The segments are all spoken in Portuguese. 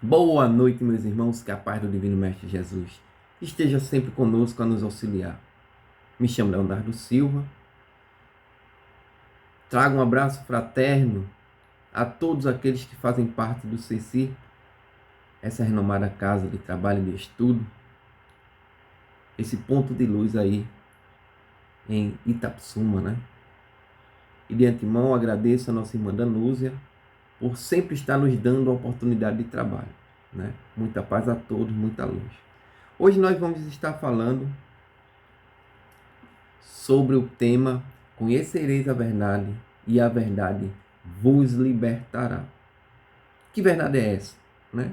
Boa noite, meus irmãos, que a paz do Divino Mestre Jesus esteja sempre conosco a nos auxiliar. Me chamo Leonardo Silva, trago um abraço fraterno a todos aqueles que fazem parte do CECI, essa renomada casa de trabalho e de estudo, esse ponto de luz aí em Itapsuma, né? E de antemão agradeço a nossa irmã Danúzia por sempre estar nos dando a oportunidade de trabalho, né? Muita paz a todos, muita luz. Hoje nós vamos estar falando sobre o tema Conhecereis a verdade e a verdade vos libertará. Que verdade é essa, né?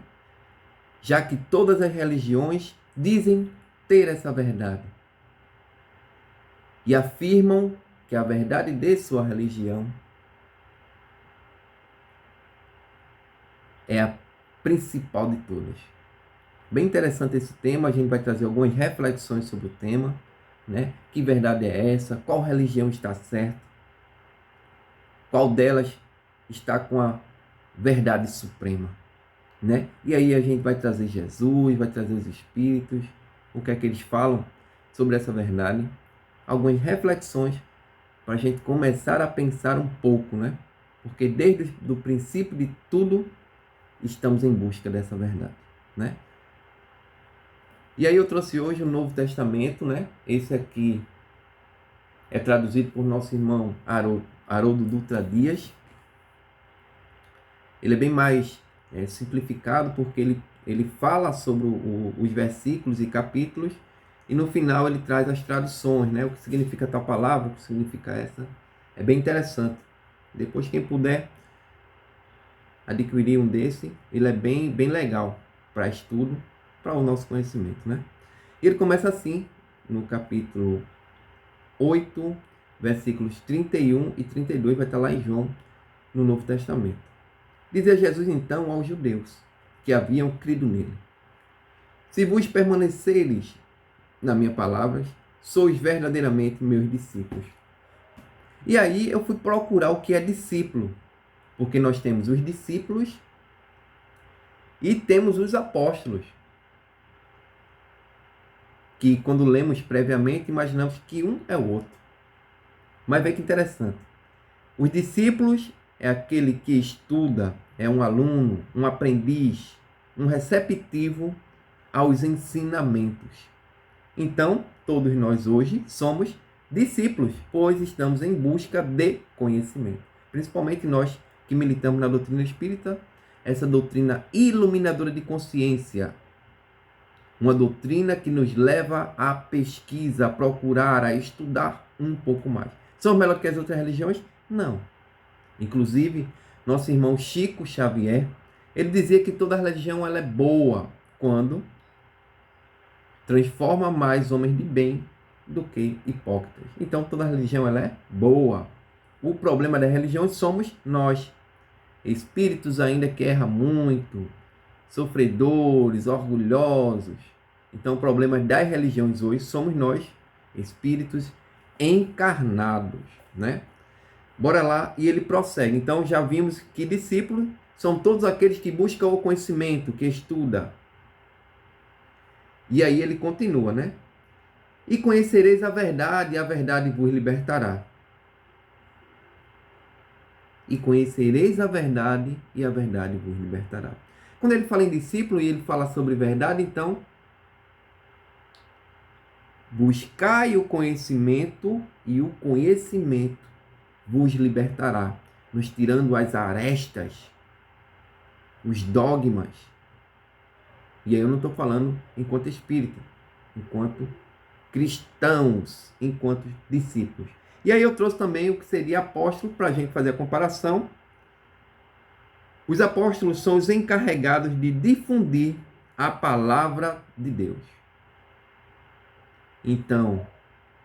Já que todas as religiões dizem ter essa verdade e afirmam que a verdade de sua religião é a principal de todas. Bem interessante esse tema, a gente vai trazer algumas reflexões sobre o tema, né? Que verdade é essa? Qual religião está certa? Qual delas está com a verdade suprema, né? E aí a gente vai trazer Jesus, vai trazer os Espíritos, o que é que eles falam sobre essa verdade, algumas reflexões para a gente começar a pensar um pouco, né? Porque desde o princípio de tudo estamos em busca dessa verdade, né? E aí eu trouxe hoje o Novo Testamento, né? Esse aqui é traduzido por nosso irmão Haroldo Dutra Dias. Ele é bem mais simplificado porque ele fala sobre os versículos e capítulos e no final ele traz as traduções, né? O que significa tal palavra, o que significa essa. É bem interessante. Depois quem puder adquirir um desse, ele é bem legal para estudo, para o nosso conhecimento, né? Ele começa assim, no capítulo 8, versículos 31 e 32, vai estar lá em João, no Novo Testamento. Dizia Jesus então aos judeus que haviam crido nele: se vos permaneceres na minha palavra, sois verdadeiramente meus discípulos. E aí eu fui procurar o que é discípulo, porque nós temos os discípulos e temos os apóstolos, que quando lemos previamente imaginamos que um é o outro. Mas vê que interessante. Os discípulos é aquele que estuda, é um aluno, um aprendiz, um receptivo aos ensinamentos. Então, todos nós hoje somos discípulos, pois estamos em busca de conhecimento. Principalmente nós que militamos na doutrina espírita, essa doutrina iluminadora de consciência. Uma doutrina que nos leva à pesquisa, a procurar, a estudar um pouco mais. Somos melhores que as outras religiões? Não. Inclusive, nosso irmão Chico Xavier, ele dizia que toda religião ela é boa quando transforma mais homens de bem do que hipócritas. Então, toda religião ela é boa. O problema da religião somos nós, espíritos ainda que erram muito, sofredores, orgulhosos. Então, o problema das religiões hoje somos nós, espíritos encarnados, né? Bora lá, e ele prossegue. Então, já vimos que discípulos são todos aqueles que buscam o conhecimento, que estuda. E aí ele continua, né? E conhecereis a verdade, e a verdade vos libertará. E conhecereis a verdade, e a verdade vos libertará. Quando ele fala em discípulo e ele fala sobre verdade, então, buscai o conhecimento, e o conhecimento vos libertará, nos tirando as arestas, os dogmas. E aí eu não estou falando enquanto espírita, enquanto cristãos, enquanto discípulos. E aí eu trouxe também o que seria apóstolo para a gente fazer a comparação. Os apóstolos são os encarregados de difundir a palavra de Deus. Então,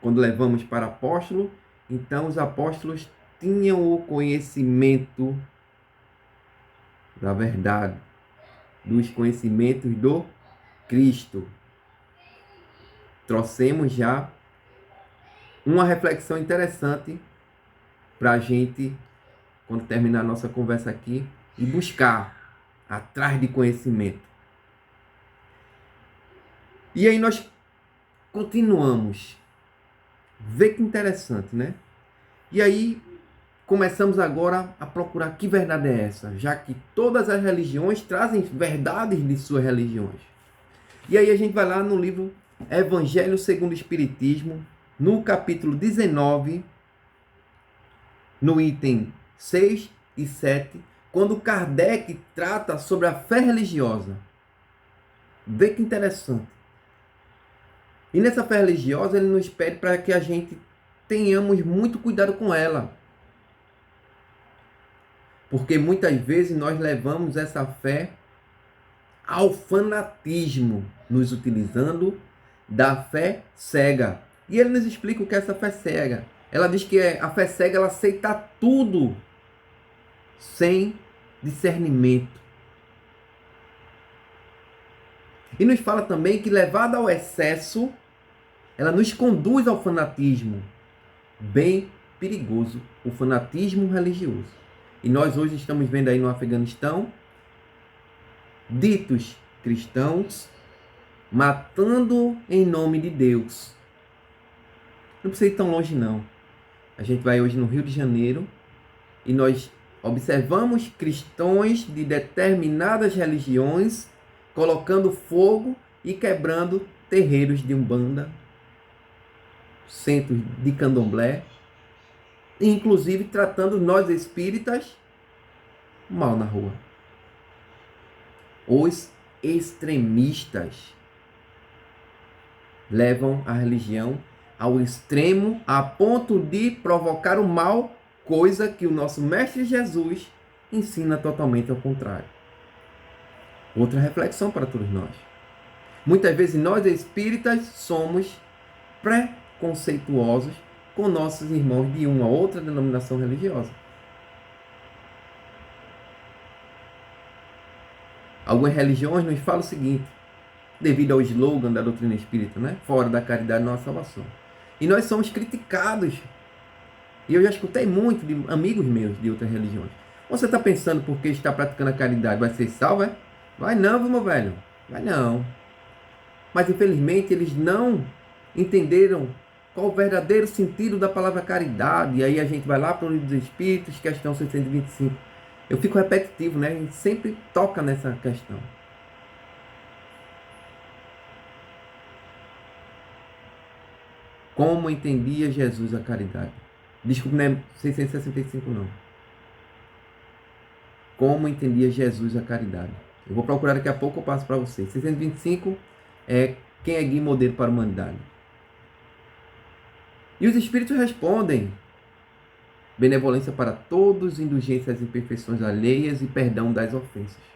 quando levamos para apóstolo, então os apóstolos tinham o conhecimento da verdade, dos conhecimentos do Cristo. Trouxemos já uma reflexão interessante para a gente, quando terminar a nossa conversa aqui, e buscar atrás de conhecimento. E aí nós continuamos. Vê que interessante, né? E aí começamos agora a procurar que verdade é essa, já que todas as religiões trazem verdades de suas religiões. E aí a gente vai lá no livro Evangelho segundo o Espiritismo, no capítulo 19, no item 6 e 7, quando Kardec trata sobre a fé religiosa. Vê que interessante. E nessa fé religiosa ele nos pede para que a gente tenhamos muito cuidado com ela. Porque muitas vezes nós levamos essa fé ao fanatismo, nos utilizando da fé cega. E ele nos explica o que é essa fé cega. Ela diz que a fé cega ela aceita tudo sem discernimento. E nos fala também que levada ao excesso, ela nos conduz ao fanatismo. Bem perigoso, o fanatismo religioso. E nós hoje estamos vendo aí no Afeganistão ditos cristãos matando em nome de Deus. Não precisa ir tão longe não. A gente vai hoje no Rio de Janeiro e nós observamos cristãos de determinadas religiões colocando fogo e quebrando terreiros de Umbanda, centros de Candomblé, inclusive tratando nós espíritas mal na rua. Os extremistas levam a religião ao extremo a ponto de provocar o mal, coisa que o nosso Mestre Jesus ensina totalmente ao contrário. Outra reflexão para todos nós. Muitas vezes nós espíritas somos preconceituosos com nossos irmãos de uma outra denominação religiosa. Algumas religiões nos falam o seguinte, devido ao slogan da doutrina espírita, né? Fora da caridade não há salvação. E nós somos criticados. E eu já escutei muito de amigos meus de outras religiões. Você está pensando porque está praticando a caridade vai ser salvo, é? Vai não, meu velho. Vai não. Mas infelizmente eles não entenderam qual o verdadeiro sentido da palavra caridade. E aí a gente vai lá para o Livro dos Espíritos, questão 625. Eu fico repetitivo, né? A gente sempre toca nessa questão. Como entendia Jesus a caridade? Desculpe, não é 665 não. Como entendia Jesus a caridade? Eu vou procurar daqui a pouco, eu passo para vocês. 625 é quem é guia e modelo para a humanidade. E os Espíritos respondem: benevolência para todos, indulgência às imperfeições alheias e perdão das ofensas.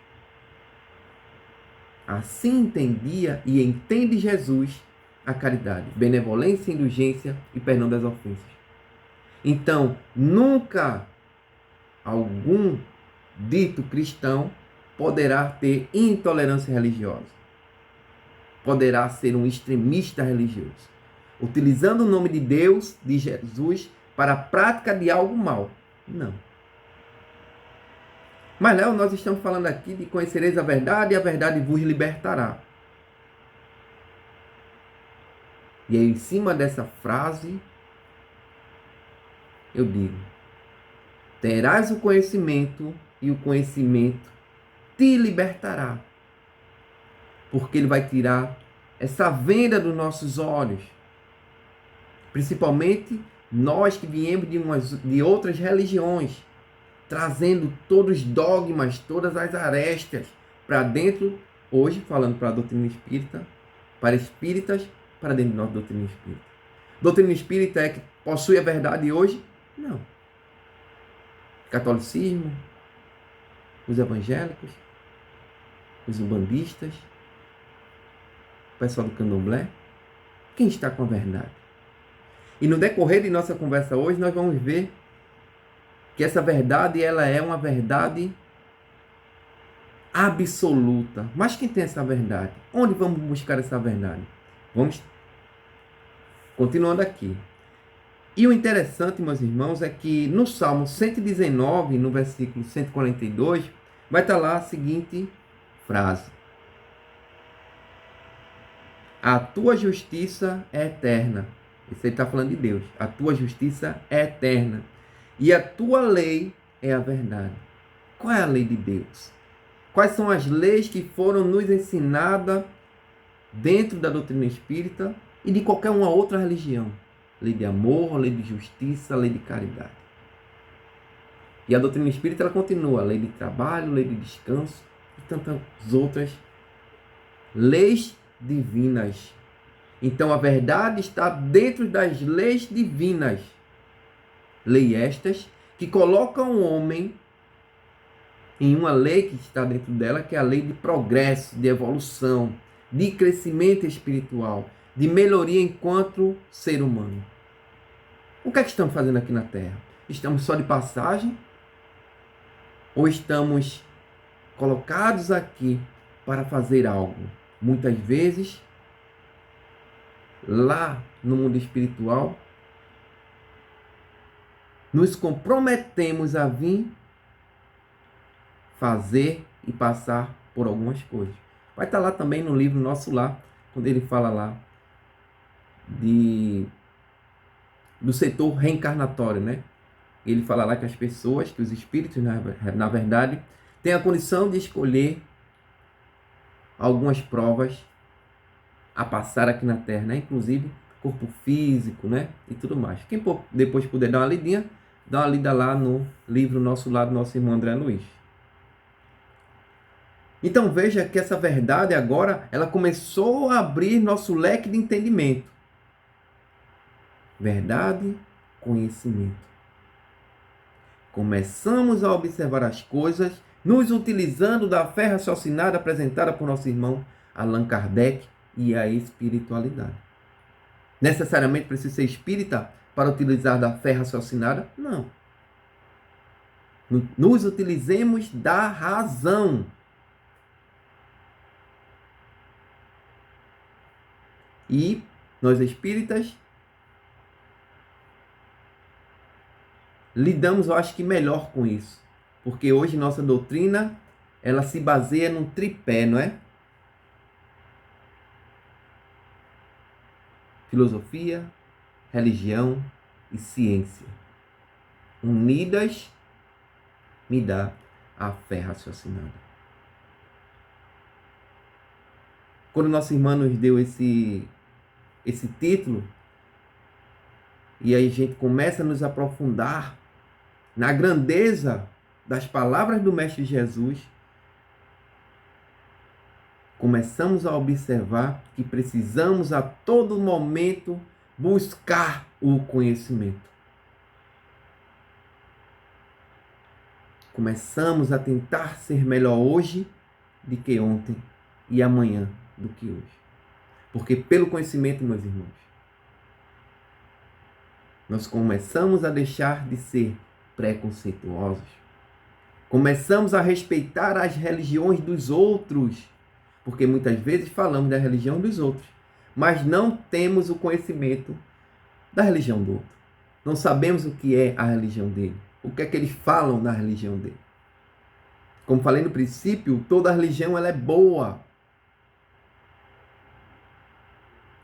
Assim entendia e entende Jesus a caridade, benevolência, indulgência e perdão das ofensas. Então, nunca algum dito cristão poderá ter intolerância religiosa. Poderá ser um extremista religioso, utilizando o nome de Deus, de Jesus, para a prática de algo mal. Não. Mas, Léo, nós estamos falando aqui de conhecereis a verdade e a verdade vos libertará. E aí, em cima dessa frase, eu digo: terás o conhecimento e o conhecimento te libertará. Porque ele vai tirar essa venda dos nossos olhos. Principalmente nós que viemos de outras religiões, trazendo todos os dogmas, todas as arestas para dentro, hoje falando para a doutrina espírita, para espíritas, para dentro da nossa doutrina espírita. Doutrina espírita é que possui a verdade hoje? Não. Catolicismo, os evangélicos, os umbandistas, o pessoal do candomblé, quem está com a verdade? E no decorrer de nossa conversa hoje, nós vamos ver que essa verdade, ela é uma verdade absoluta. Mas quem tem essa verdade? Onde vamos buscar essa verdade? Vamos continuando aqui. E o interessante, meus irmãos, é que no Salmo 119, no versículo 142, vai estar lá a seguinte frase: a tua justiça é eterna. Isso ele está falando de Deus. A tua justiça é eterna. E a tua lei é a verdade. Qual é a lei de Deus? Quais são as leis que foram nos ensinadas dentro da doutrina espírita e de qualquer uma outra religião? Lei de amor, lei de justiça, lei de caridade. E a doutrina espírita ela continua, lei de trabalho, lei de descanso e tantas outras leis divinas. Então a verdade está dentro das leis divinas. Leis estas que colocam o homem em uma lei que está dentro dela, que é a lei de progresso, de evolução, de crescimento espiritual, de melhoria enquanto ser humano. O que é que estamos fazendo aqui na Terra? Estamos só de passagem? Ou estamos colocados aqui para fazer algo? Muitas vezes, lá no mundo espiritual, nos comprometemos a vir fazer e passar por algumas coisas. Vai estar lá também no livro Nosso Lar, quando ele fala lá do setor reencarnatório, né? Ele fala lá que as pessoas, que os espíritos, na verdade, têm a condição de escolher algumas provas a passar aqui na Terra, né? Inclusive corpo físico, né? E tudo mais. Quem depois puder dar uma lidinha, dá uma lida lá no livro Nosso Lar, do nosso irmão André Luiz. Então veja que essa verdade agora, ela começou a abrir nosso leque de entendimento. Verdade, conhecimento. Começamos a observar as coisas, nos utilizando da fé raciocinada apresentada por nosso irmão Allan Kardec e a espiritualidade. Necessariamente precisa ser espírita para utilizar da fé raciocinada? Não. Nos utilizemos da razão. E nós espíritas lidamos, eu acho que melhor com isso. Porque hoje nossa doutrina, ela se baseia num tripé, não é? Filosofia, religião e ciência. Unidas me dá a fé raciocinada. Quando nossa irmã nos deu esse título, e aí a gente começa a nos aprofundar na grandeza das palavras do Mestre Jesus, começamos a observar que precisamos a todo momento buscar o conhecimento. Começamos a tentar ser melhor hoje do que ontem e amanhã do que hoje. Porque pelo conhecimento, meus irmãos, nós começamos a deixar de ser preconceituosos. Começamos a respeitar as religiões dos outros, porque muitas vezes falamos da religião dos outros, mas não temos o conhecimento da religião do outro. Não sabemos o que é a religião dele, o que é que eles falam na religião dele. Como falei no princípio, toda religião ela é boa.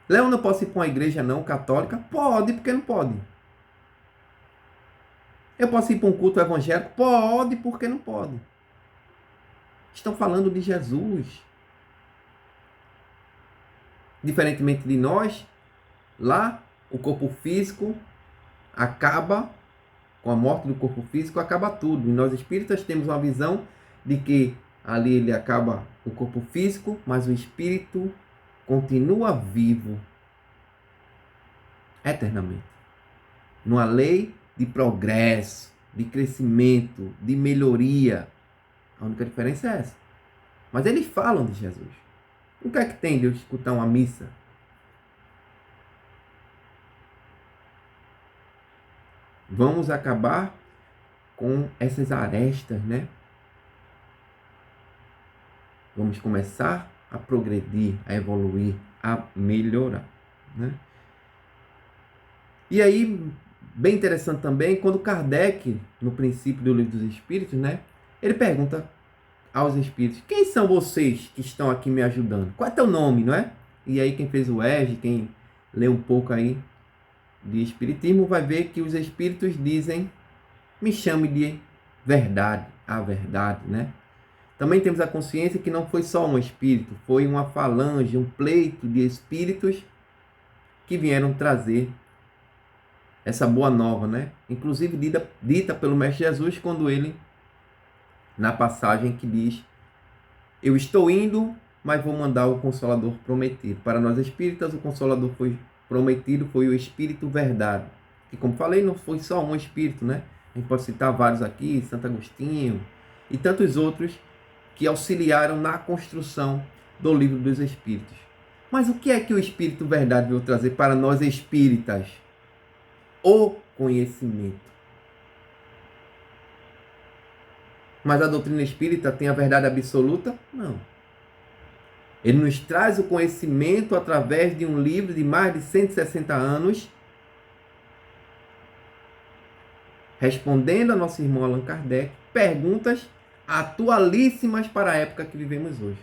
Léo, não posso ir para uma igreja não católica? Pode, porque não pode. Eu posso ir para um culto evangélico? Pode, porque não pode. Estão falando de Jesus. Diferentemente de nós, lá o corpo físico acaba, com a morte do corpo físico acaba tudo. E nós espíritas temos uma visão de que ali ele acaba o corpo físico, mas o espírito continua vivo eternamente. Numa lei de progresso, de crescimento, de melhoria. A única diferença é essa. Mas eles falam de Jesus. O que é que tem de eu escutar uma missa? Vamos acabar com essas arestas, né? Vamos começar a progredir, a evoluir, a melhorar, né? E aí, bem interessante também, quando Kardec, no princípio do Livro dos Espíritos, né? Ele pergunta aos espíritos: quem são vocês que estão aqui me ajudando? Qual é teu nome, não é? E aí quem fez o ERG, quem lê um pouco aí de espiritismo, vai ver que os espíritos dizem: me chame de verdade, a verdade, né? Também temos a consciência que não foi só um espírito, foi uma falange, um pleito de espíritos que vieram trazer essa boa nova, né? Inclusive dita pelo Mestre Jesus quando ele, na passagem que diz: eu estou indo, mas vou mandar o Consolador prometido. Para nós espíritas, o Consolador foi prometido, foi o Espírito Verdade. E como falei, não foi só um espírito, né? A gente pode citar vários aqui, Santo Agostinho e tantos outros que auxiliaram na construção do Livro dos Espíritos. Mas o que é que o Espírito Verdade veio trazer para nós espíritas? O conhecimento. Mas a doutrina espírita tem a verdade absoluta? Não. Ele nos traz o conhecimento através de um livro de mais de 160 anos, respondendo a nosso irmão Allan Kardec perguntas atualíssimas para a época que vivemos hoje.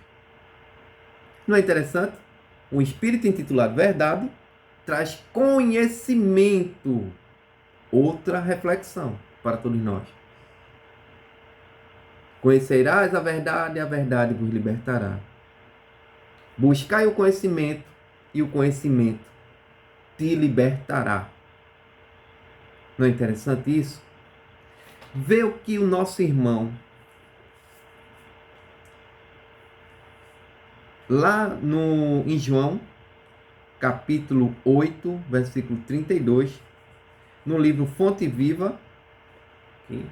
Não é interessante? Um espírito intitulado Verdade traz conhecimento. Outra reflexão para todos nós. Conhecerás a verdade vos libertará. Buscai o conhecimento, e o conhecimento te libertará. Não é interessante isso? Vê o que o nosso irmão, lá em João, capítulo 8, versículo 32, no livro Fonte Viva, aqui,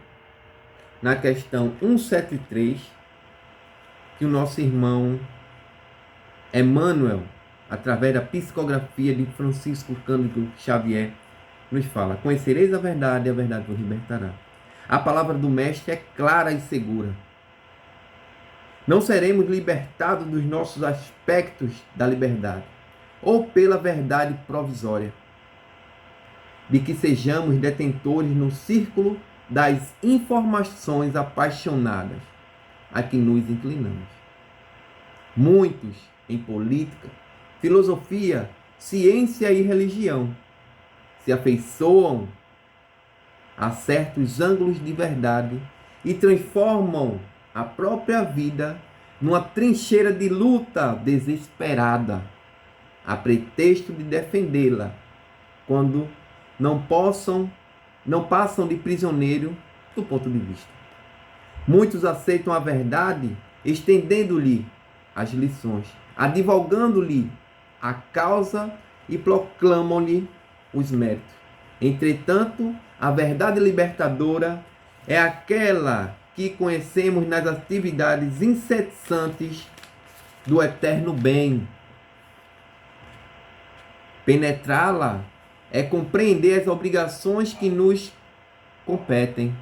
na questão 173, que o nosso irmão Emmanuel, através da psicografia de Francisco Cândido Xavier, nos fala: conhecereis a verdade vos libertará. A palavra do Mestre é clara e segura. Não seremos libertados dos nossos aspectos da liberdade, ou pela verdade provisória, de que sejamos detentores no círculo das informações apaixonadas a que nos inclinamos. Muitos em política, filosofia, ciência e religião se afeiçoam a certos ângulos de verdade e transformam a própria vida numa trincheira de luta desesperada, a pretexto de defendê-la, quando não passam de prisioneiro do ponto de vista. Muitos aceitam a verdade, estendendo-lhe as lições, advogando-lhe a causa e proclamam-lhe os méritos. Entretanto, a verdade libertadora é aquela que conhecemos nas atividades incessantes do eterno bem. Penetrá-la é compreender as obrigações que nos competem.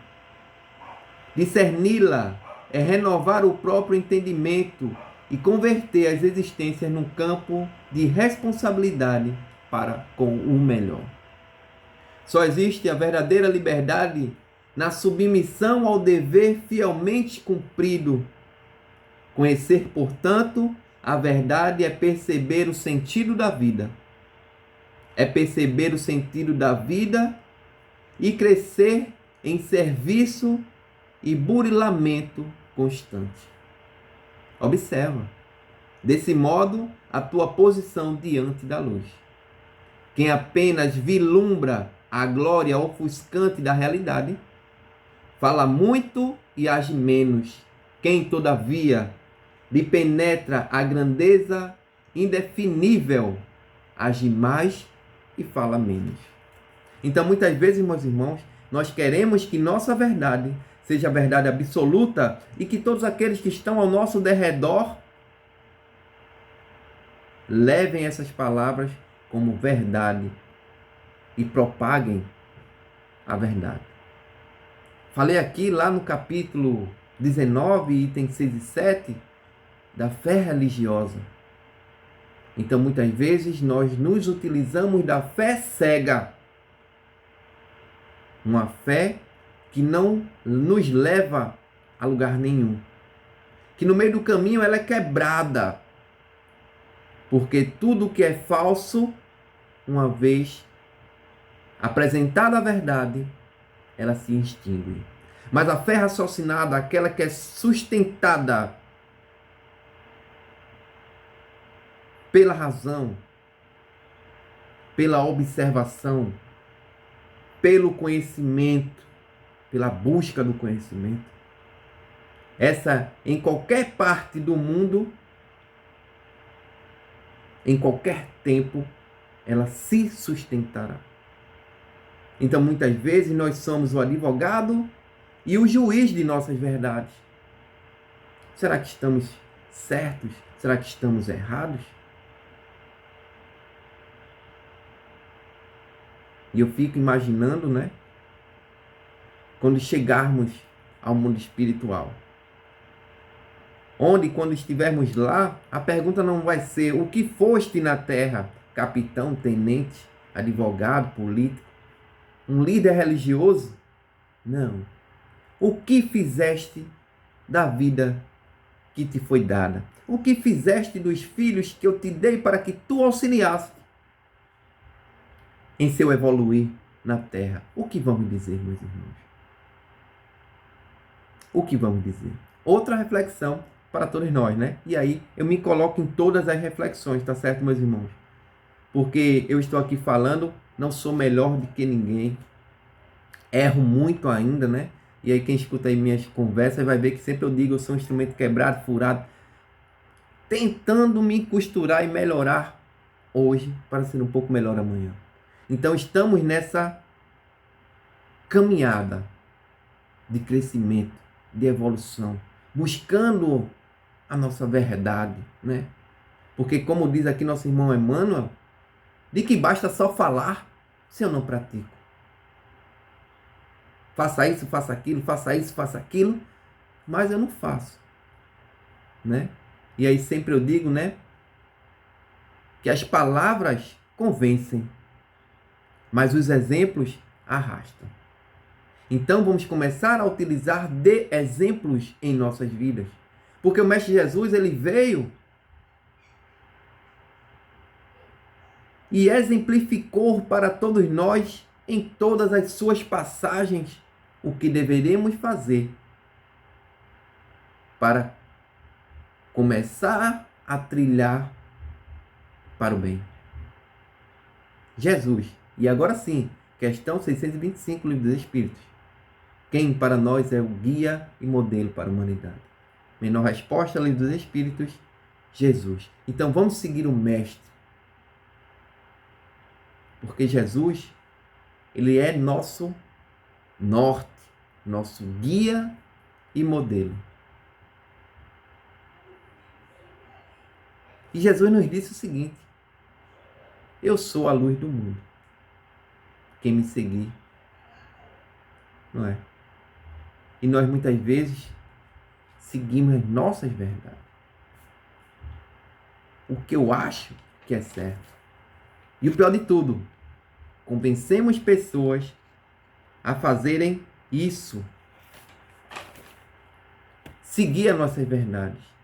Discerni-la é renovar o próprio entendimento e converter as existências num campo de responsabilidade para com o melhor. Só existe a verdadeira liberdade na submissão ao dever fielmente cumprido. Conhecer, portanto, a verdade é perceber o sentido da vida. É perceber o sentido da vida e crescer em serviço e burilamento constante. Observa. Desse modo, a tua posição diante da luz. Quem apenas vislumbra a glória ofuscante da realidade, fala muito e age menos. Quem, todavia, lhe penetra a grandeza indefinível, age mais e fala menos. Então, muitas vezes, meus irmãos, nós queremos que nossa verdade seja a verdade absoluta e que todos aqueles que estão ao nosso derredor levem essas palavras como verdade e propaguem a verdade. Falei aqui lá no capítulo 19, itens 6 e 7, da fé religiosa. Então, muitas vezes, nós nos utilizamos da fé cega. Uma fé que não nos leva a lugar nenhum. que no meio do caminho ela é quebrada, porque tudo que é falso, uma vez apresentada a verdade, ela se extingue. Mas a fé raciocinada, aquela que é sustentada pela razão, pela observação, pelo conhecimento, pela busca do conhecimento, essa em qualquer parte do mundo, em qualquer tempo, ela se sustentará. Então, muitas vezes, nós somos o advogado e o juiz de nossas verdades. Será que estamos certos? Será que estamos errados? E eu fico imaginando, né? Quando chegarmos ao mundo espiritual. Onde, quando estivermos lá, a pergunta não vai ser o que foste na terra, capitão, tenente, advogado, político, um líder religioso. Não. O que fizeste da vida que te foi dada? O que fizeste dos filhos que eu te dei para que tu auxiliasse em seu evoluir na terra? O que vamos dizer, meus irmãos? O que vamos dizer? Outra reflexão para todos nós, né? E aí eu me coloco em todas as reflexões, tá certo, meus irmãos? Porque eu estou aqui falando, não sou melhor do que ninguém, erro muito ainda, né? E aí quem escuta aí minhas conversas vai ver que sempre eu digo, eu sou um instrumento quebrado, furado, tentando me costurar e melhorar hoje para ser um pouco melhor amanhã. Então estamos nessa caminhada de crescimento, de evolução, buscando a nossa verdade, né? Porque como diz aqui nosso irmão Emmanuel, de que basta só falar se eu não pratico. Faça isso, faça aquilo, faça isso, faça aquilo, mas eu não faço, né? E aí sempre eu digo, né, que as palavras convencem, mas os exemplos arrastam. Então vamos começar a utilizar de exemplos em nossas vidas. Porque o Mestre Jesus, ele veio e exemplificou para todos nós, em todas as suas passagens, o que deveremos fazer para começar a trilhar para o bem. Jesus. E agora sim, questão 625, Livro dos Espíritos. Quem para nós é o guia e modelo para a humanidade? Menor resposta, Livro dos Espíritos, Jesus. Então vamos seguir o Mestre. Porque Jesus, ele é nosso norte, nosso guia e modelo. E Jesus nos disse o seguinte: eu sou a luz do mundo. Quem me seguir, não é? E nós muitas vezes seguimos as nossas verdades. O que eu acho que é certo. E o pior de tudo, convencemos pessoas a fazerem isso. Seguir as nossas verdades.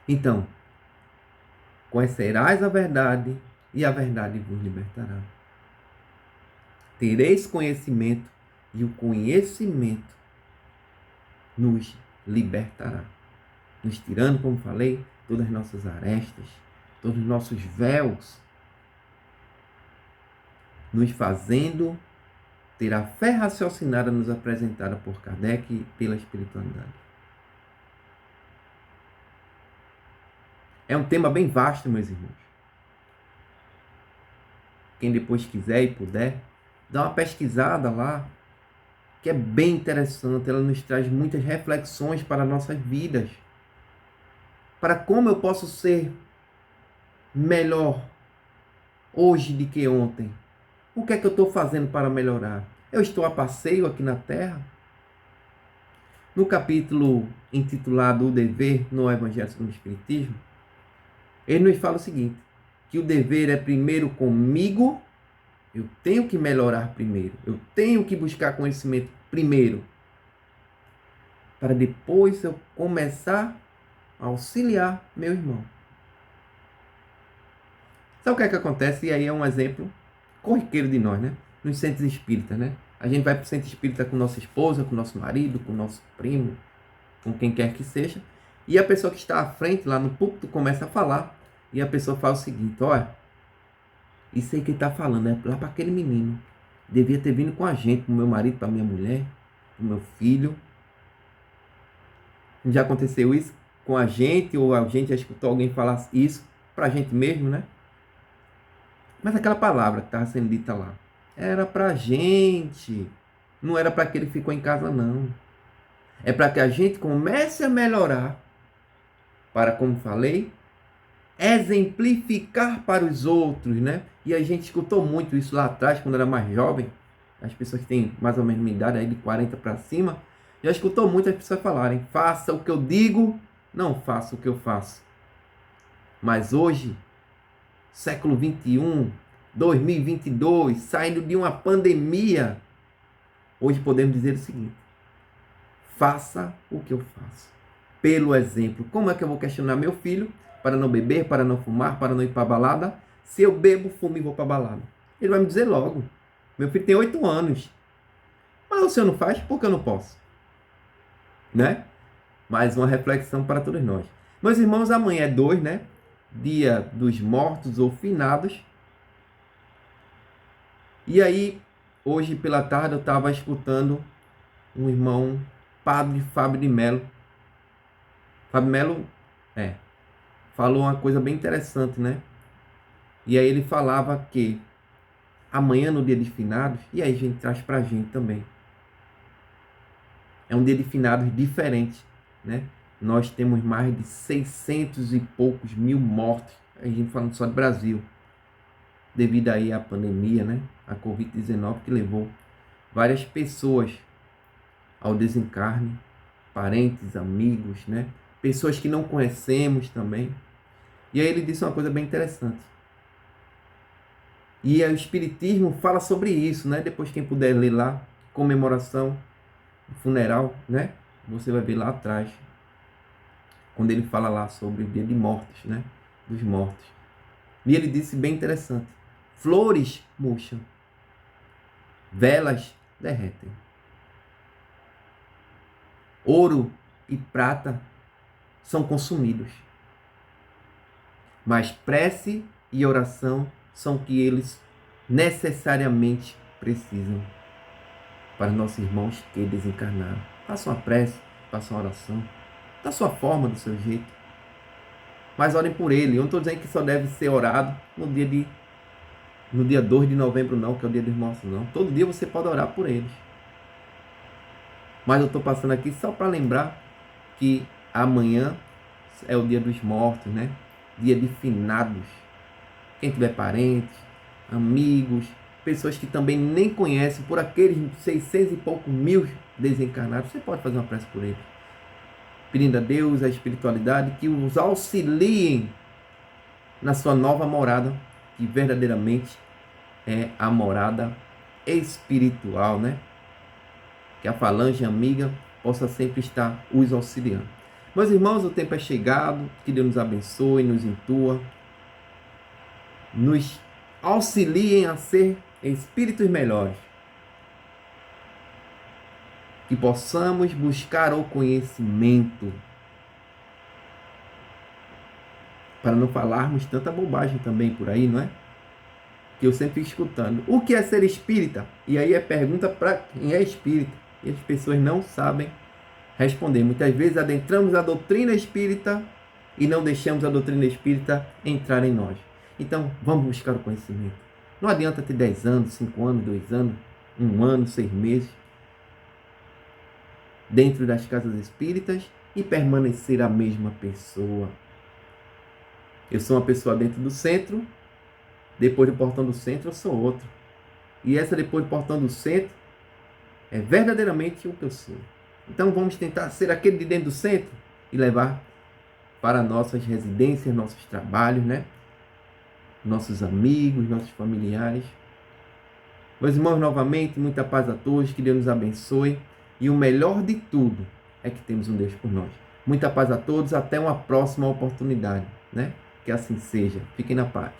Então, conhecerás a verdade e a verdade vos libertará. Tereis conhecimento e o conhecimento nos libertará. Nos tirando, como falei, todas as nossas arestas, todos os nossos véus, nos fazendo ter a fé raciocinada nos apresentada por Kardec e pela espiritualidade. É um tema bem vasto, meus irmãos. Quem depois quiser e puder, dá uma pesquisada lá, que é bem interessante. Ela nos traz muitas reflexões para nossas vidas. Para como eu posso ser melhor hoje do que ontem. O que é que eu estou fazendo para melhorar? Eu estou a passeio aqui na Terra? No capítulo intitulado O Dever no Evangelho segundo o Espiritismo, ele nos fala o seguinte, que o dever é primeiro comigo, eu tenho que melhorar primeiro, eu tenho que buscar conhecimento primeiro, para depois eu começar a auxiliar meu irmão. Sabe o que é que acontece? E aí é um exemplo corriqueiro de nós, né? Nos centros espíritas, né? A gente vai para o centro espírita com nossa esposa, com nosso marido, com nosso primo, com quem quer que seja, e a pessoa que está à frente, lá no púlpito, começa a falar, e a pessoa fala o seguinte: olha, isso aí que ele está falando é lá para aquele menino. Devia ter vindo com a gente, para o meu marido, para a minha mulher, para o meu filho. Já aconteceu isso com a gente, ou a gente já escutou alguém falar isso para a gente mesmo, né? Mas aquela palavra que estava sendo dita lá era para a gente, não era para que ele ficou em casa, não. É para que a gente comece a melhorar, para, como falei, exemplificar para os outros, né? E a gente escutou muito isso lá atrás, quando era mais jovem. As pessoas que têm mais ou menos uma idade aí de 40 para cima, já escutou muito as pessoas falarem: faça o que eu digo, não faça o que eu faço. Mas hoje, século 21, 2022, saindo de uma pandemia, hoje podemos dizer o seguinte: faça o que eu faço. Pelo exemplo. Como é que eu vou questionar meu filho para não beber, para não fumar, para não ir para a balada, se eu bebo, fumo e vou para a balada? Ele vai me dizer logo: meu filho tem 8 anos. Mas o senhor não faz, por que eu não posso? Né? Mais uma reflexão para todos nós. Meus irmãos, amanhã é 2, né? Dia dos mortos ou finados. E aí, hoje pela tarde, eu estava escutando um irmão, Padre Fábio de Mello. Fábio Mello, falou uma coisa bem interessante, né? E aí ele falava que amanhã, no dia de finados, e aí a gente traz pra gente também, é um dia de finados diferente, né? Nós temos mais de 600 e poucos mil mortos, a gente falando só do Brasil, devido aí à pandemia, né? A Covid-19, que levou várias pessoas ao desencarne, parentes, amigos, né? Pessoas que não conhecemos também. E aí ele disse uma coisa bem interessante. E o Espiritismo fala sobre isso, né? Depois quem puder ler lá, comemoração, funeral, né? Você vai ver lá atrás, quando ele fala lá sobre o dia de mortos, né? Dos mortos. E ele disse bem interessante: flores murcham, velas derretem, ouro e prata são consumidos, mas prece e oração são o que eles necessariamente precisam para nossos irmãos que desencarnaram. Faça uma prece, faça uma oração, da sua forma, do seu jeito, mas orem por ele. Eu não estou dizendo que só deve ser orado no dia 2 de novembro não, que é o dia dos mortos, não. Todo dia você pode orar por eles. Mas eu estou passando aqui só para lembrar que amanhã é o dia dos mortos, né? Dia de finados. Quem tiver parentes, amigos, pessoas que também nem conhecem, por aqueles 600 e poucos mil desencarnados, você pode fazer uma prece por eles, pedindo a Deus, a espiritualidade, que os auxiliem na sua nova morada, que verdadeiramente é a morada espiritual, né? Que a falange amiga possa sempre estar os auxiliando. Meus irmãos, o tempo é chegado, que Deus nos abençoe, nos intua, nos auxiliem a ser espíritos melhores, que possamos buscar o conhecimento, para não falarmos tanta bobagem também por aí, não é? Que eu sempre fico escutando. O que é ser espírita? E aí é pergunta para quem é espírita. E as pessoas não sabem responder. Muitas vezes adentramos a doutrina espírita e não deixamos a doutrina espírita entrar em nós. Então, vamos buscar o conhecimento. Não adianta ter 10 anos, 5 anos, 2 anos, 1 ano, 6 meses dentro das casas espíritas e permanecer a mesma pessoa. Eu sou uma pessoa dentro do centro, depois do portão do centro eu sou outro. E essa depois do portão do centro é verdadeiramente o que eu sou. Então vamos tentar ser aquele de dentro do centro e levar para nossas residências, nossos trabalhos, né? Nossos amigos, nossos familiares. Meus irmãos, novamente, muita paz a todos, que Deus nos abençoe. E o melhor de tudo é que temos um Deus por nós. Muita paz a todos, até uma próxima oportunidade, né? Que assim seja. Fiquem na paz.